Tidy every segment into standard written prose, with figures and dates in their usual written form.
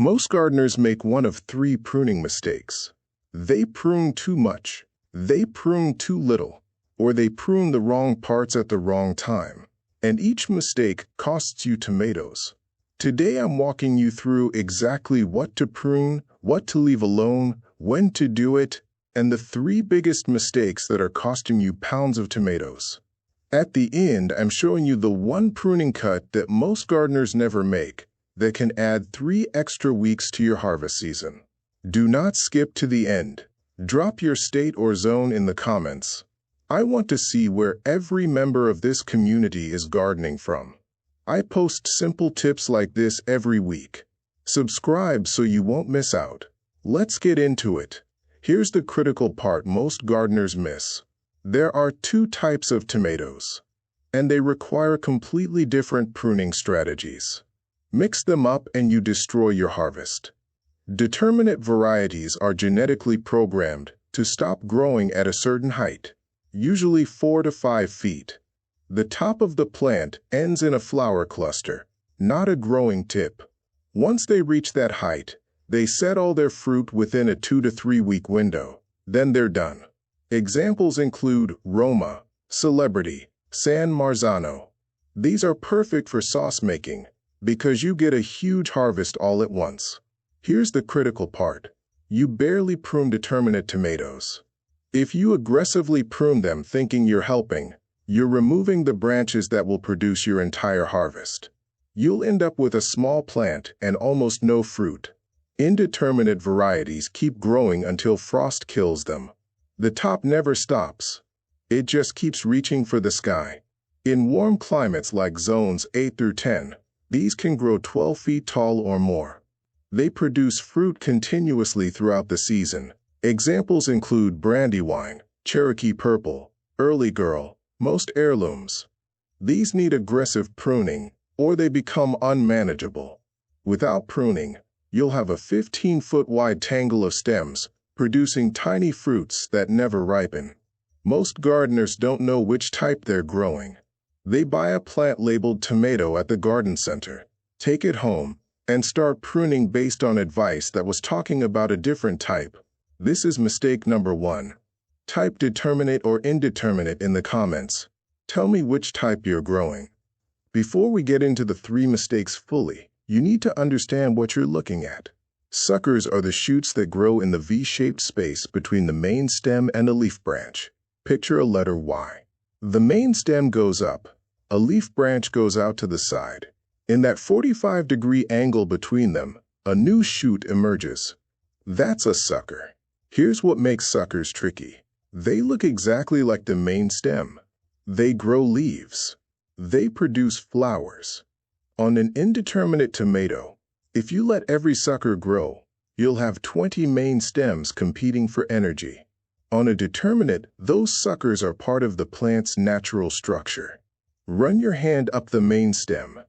Most gardeners make one of three pruning mistakes. They prune too much, they prune too little, or they prune the wrong parts at the wrong time. And each mistake costs you tomatoes. Today I'm walking you through exactly what to prune, what to leave alone, when to do it, and the three biggest mistakes that are costing you pounds of tomatoes. At the end, I'm showing you the one pruning cut that most gardeners never make that can add 3 extra weeks to your harvest season. Do not skip to the end. Drop your state or zone in the comments. I want to see where every member of this community is gardening from. I post simple tips like this every week. Subscribe so you won't miss out. Let's get into it. Here's the critical part most gardeners miss. There are 2 types of tomatoes, and they require completely different pruning strategies. Mix them up and you destroy your harvest. Determinate varieties are genetically programmed to stop growing at a certain height, usually 4 to 5 feet. The top of the plant ends in a flower cluster, not a growing tip. Once they reach that height, they set all their fruit within a 2 to 3 week window. Then they're done. Examples include Roma, Celebrity, San Marzano. These are perfect for sauce making because you get a huge harvest all at once. Here's the critical part. You barely prune determinate tomatoes. If you aggressively prune them thinking you're helping, you're removing the branches that will produce your entire harvest. You'll end up with a small plant and almost no fruit. Indeterminate varieties keep growing until frost kills them. The top never stops. It just keeps reaching for the sky. In warm climates like zones 8 through 10, these can grow 12 feet tall or more. They produce fruit continuously throughout the season. Examples include Brandywine, Cherokee Purple, Early Girl, most heirlooms. These need aggressive pruning, or they become unmanageable. Without pruning, you'll have a 15-foot wide tangle of stems, producing tiny fruits that never ripen. Most gardeners don't know which type they're growing. They buy a plant labeled tomato at the garden center, take it home, and start pruning based on advice that was talking about a different type. This is mistake number 1. Type determinate or indeterminate in the comments. Tell me which type you're growing. Before we get into the 3 mistakes fully, you need to understand what you're looking at. Suckers are the shoots that grow in the V-shaped space between the main stem and a leaf branch. Picture a letter Y. The main stem goes up. A leaf branch goes out to the side. In that 45-degree angle between them, a new shoot emerges. That's a sucker. Here's what makes suckers tricky. They look exactly like the main stem. They grow leaves. They produce flowers. On an indeterminate tomato, if you let every sucker grow, you'll have 20 main stems competing for energy. On a determinate, those suckers are part of the plant's natural structure. Run your hand up the main stem.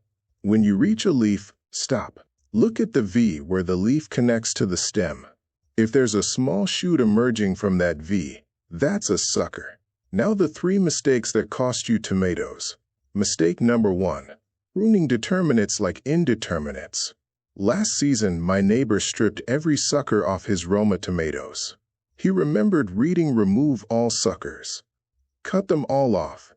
When you reach a leaf, stop. Look at the V where the leaf connects to the stem. If there's a small shoot emerging from that V, that's a sucker. Now the 3 mistakes that cost you tomatoes. Mistake number 1. Pruning determinates like indeterminates. Last season, my neighbor stripped every sucker off his Roma tomatoes. He remembered reading remove all suckers. Cut them all off.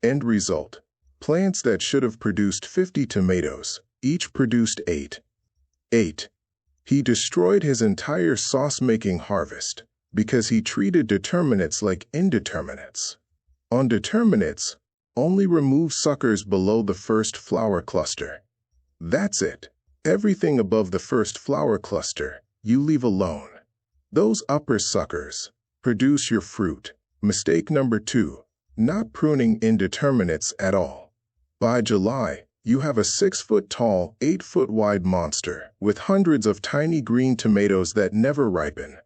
End result. Plants that should have produced 50 tomatoes, each produced 8. He destroyed his entire sauce-making harvest because he treated determinates like indeterminates. On determinates, only remove suckers below the first flower cluster. That's it. Everything above the first flower cluster, you leave alone. Those upper suckers produce your fruit. Mistake number 2. Not pruning indeterminates at all. By July, you have a 6-foot-tall, 8-foot-wide monster with hundreds of tiny green tomatoes that never ripen.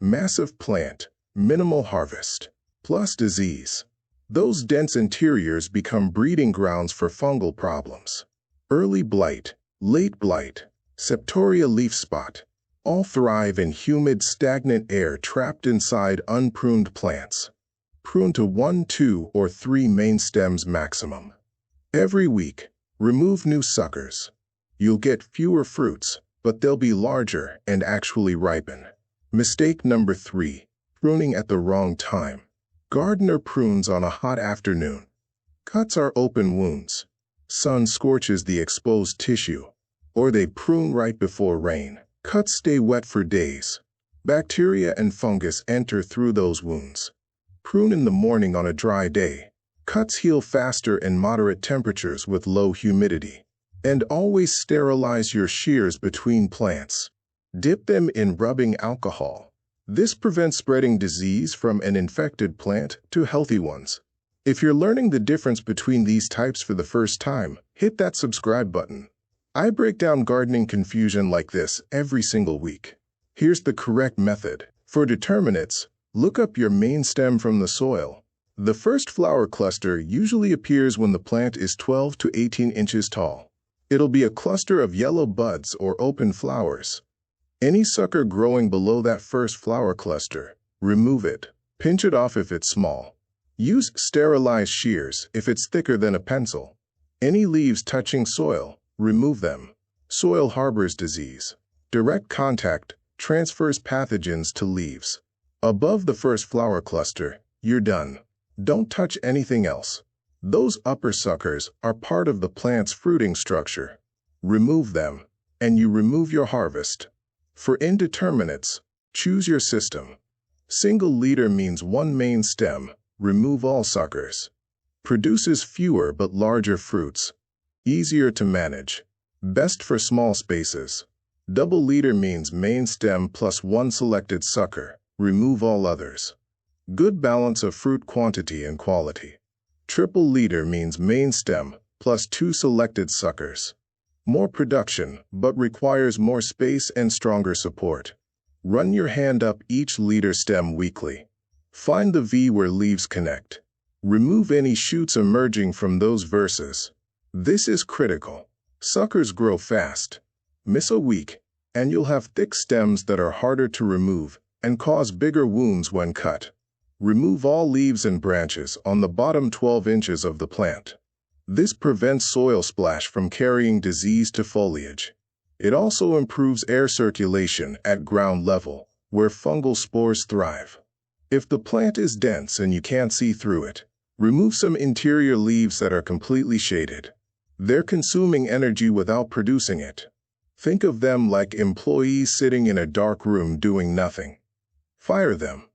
Massive plant, minimal harvest, plus disease. Those dense interiors become breeding grounds for fungal problems. Early blight, late blight, septoria leaf spot, all thrive in humid, stagnant air trapped inside unpruned plants. Prune to 1, 2, or 3 main stems maximum. Every week, remove new suckers. You'll get fewer fruits, but they'll be larger and actually ripen. Mistake number 3. Pruning at the wrong time. Gardener prunes on a hot afternoon. Cuts are open wounds. Sun scorches the exposed tissue. Or they prune right before rain. Cuts stay wet for days. Bacteria and fungus enter through those wounds. Prune in the morning on a dry day. Cuts heal faster in moderate temperatures with low humidity. And always sterilize your shears between plants. Dip them in rubbing alcohol. This prevents spreading disease from an infected plant to healthy ones. If you're learning the difference between these types for the first time, hit that subscribe button. I break down gardening confusion like this every single week. Here's the correct method. For determinates, look up your main stem from the soil. The first flower cluster usually appears when the plant is 12 to 18 inches tall. It'll be a cluster of yellow buds or open flowers. Any sucker growing below that first flower cluster, remove it. Pinch it off if it's small. Use sterilized shears if it's thicker than a pencil. Any leaves touching soil, remove them. Soil harbors disease. Direct contact transfers pathogens to leaves. Above the first flower cluster, you're done. Don't touch anything else. Those upper suckers are part of the plant's fruiting structure. Remove them, and you remove your harvest. For indeterminates, choose your system. Single leader means one main stem. Remove all suckers. Produces fewer but larger fruits. Easier to manage. Best for small spaces. Double leader means main stem plus one selected sucker. Remove all others. Good balance of fruit quantity and quality. Triple leader means main stem plus two selected suckers. More production, but requires more space and stronger support. Run your hand up each leader stem weekly. Find the V where leaves connect. Remove any shoots emerging from those verses. This is critical. Suckers grow fast. Miss a week, and you'll have thick stems that are harder to remove and cause bigger wounds when cut. Remove all leaves and branches on the bottom 12 inches of the plant. This prevents soil splash from carrying disease to foliage. It also improves air circulation at ground level, where fungal spores thrive. If the plant is dense and you can't see through it, remove some interior leaves that are completely shaded. They're consuming energy without producing it. Think of them like employees sitting in a dark room doing nothing. Fire them.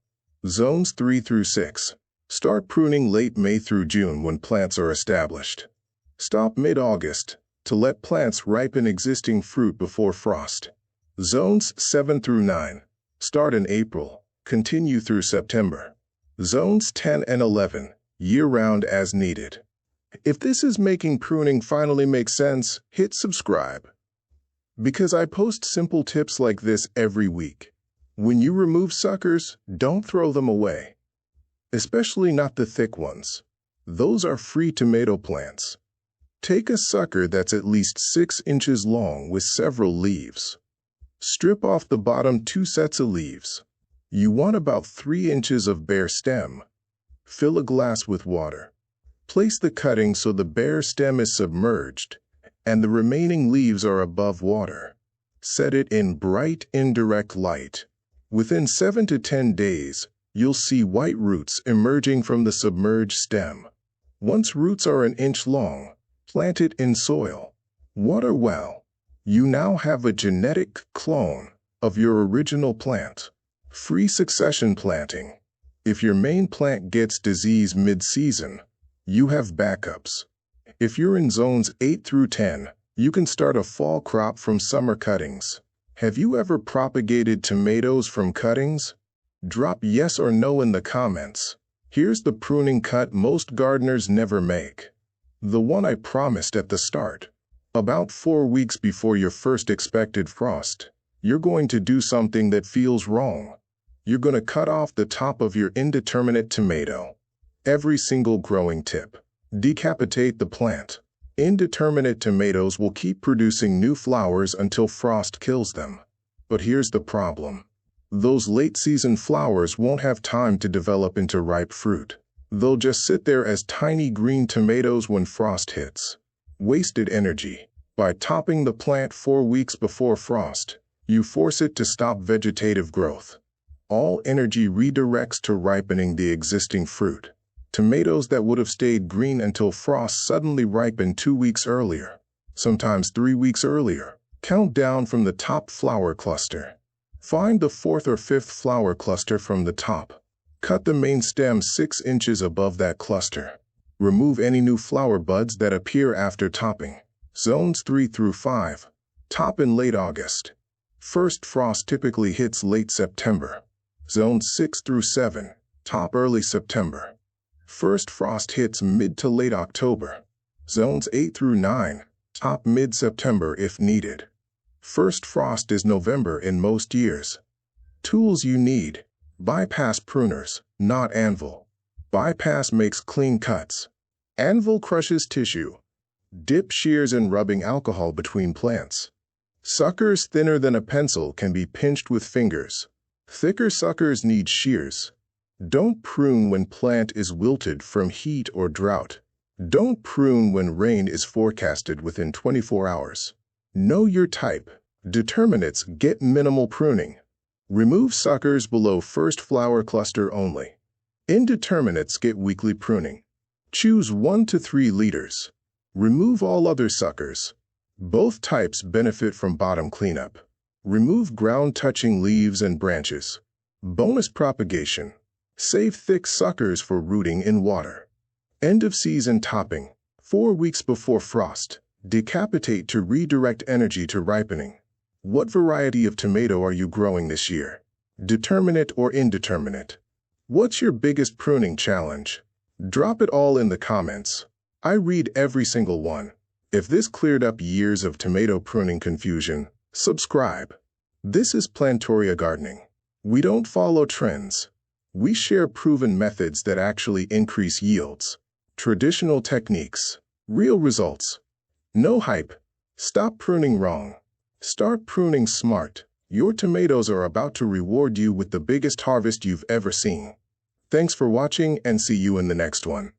Zones 3 through 6. Start pruning late May through June when plants are established. Stop mid-August to let plants ripen existing fruit before frost. Zones 7 through 9. Start in April. Continue through September. Zones 10 and 11. Year-round as needed. If this is making pruning finally make sense, hit subscribe. Because I post simple tips like this every week. When you remove suckers, don't throw them away. Especially not the thick ones. Those are free tomato plants. Take a sucker that's at least 6 inches long with several leaves. Strip off the bottom 2 sets of leaves. You want about 3 inches of bare stem. Fill a glass with water. Place the cutting so the bare stem is submerged and the remaining leaves are above water. Set it in bright indirect light. Within 7 to 10 days, you'll see white roots emerging from the submerged stem. Once roots are an inch long, plant it in soil. Water well. You now have a genetic clone of your original plant. Free succession planting. If your main plant gets disease mid-season, you have backups. If you're in zones 8 through 10, you can start a fall crop from summer cuttings. Have you ever propagated tomatoes from cuttings? Drop yes or no in the comments. Here's the pruning cut most gardeners never make. The one I promised at the start. About 4 weeks before your first expected frost, you're going to do something that feels wrong. You're going to cut off the top of your indeterminate tomato. Every single growing tip. Decapitate the plant. Indeterminate tomatoes will keep producing new flowers until frost kills them. But here's the problem. Those late-season flowers won't have time to develop into ripe fruit. They'll just sit there as tiny green tomatoes when frost hits. Wasted energy. By topping the plant 4 weeks before frost, you force it to stop vegetative growth. All energy redirects to ripening the existing fruit. Tomatoes that would have stayed green until frost suddenly ripen 2 weeks earlier, sometimes 3 weeks earlier. Count down from the top flower cluster. Find the 4th or 5th flower cluster from the top. Cut the main stem 6 inches above that cluster. Remove any new flower buds that appear after topping. Zones 3 through 5. Top in late August. First frost typically hits late September. Zones 6 through 7. Top early September. First frost hits mid to late October. Zones 8 through 9. Top mid-September if needed. First frost is November in most years. Tools you need. Bypass pruners, not anvil. Bypass makes clean cuts. Anvil crushes tissue. Dip shears in rubbing alcohol between plants. Suckers thinner than a pencil can be pinched with fingers. Thicker suckers need shears. Don't prune when plant is wilted from heat or drought. Don't prune when rain is forecasted within 24 hours. Know your type. Determinates get minimal pruning. Remove suckers below first flower cluster only. Indeterminates get weekly pruning. Choose 1 to 3 liters. Remove all other suckers. Both types benefit from bottom cleanup. Remove ground-touching leaves and branches. Bonus propagation. Save thick suckers for rooting in water. End of season topping. 4 weeks before frost. Decapitate to redirect energy to ripening. What variety of tomato are you growing this year? Determinate or indeterminate? What's your biggest pruning challenge? Drop it all in the comments. I read every single one. If this cleared up years of tomato pruning confusion, subscribe. This is Plantoria Gardening. We don't follow trends. We share proven methods that actually increase yields. Traditional techniques. Real results. No hype. Stop pruning wrong. Start pruning smart. Your tomatoes are about to reward you with the biggest harvest you've ever seen. Thanks for watching and see you in the next one.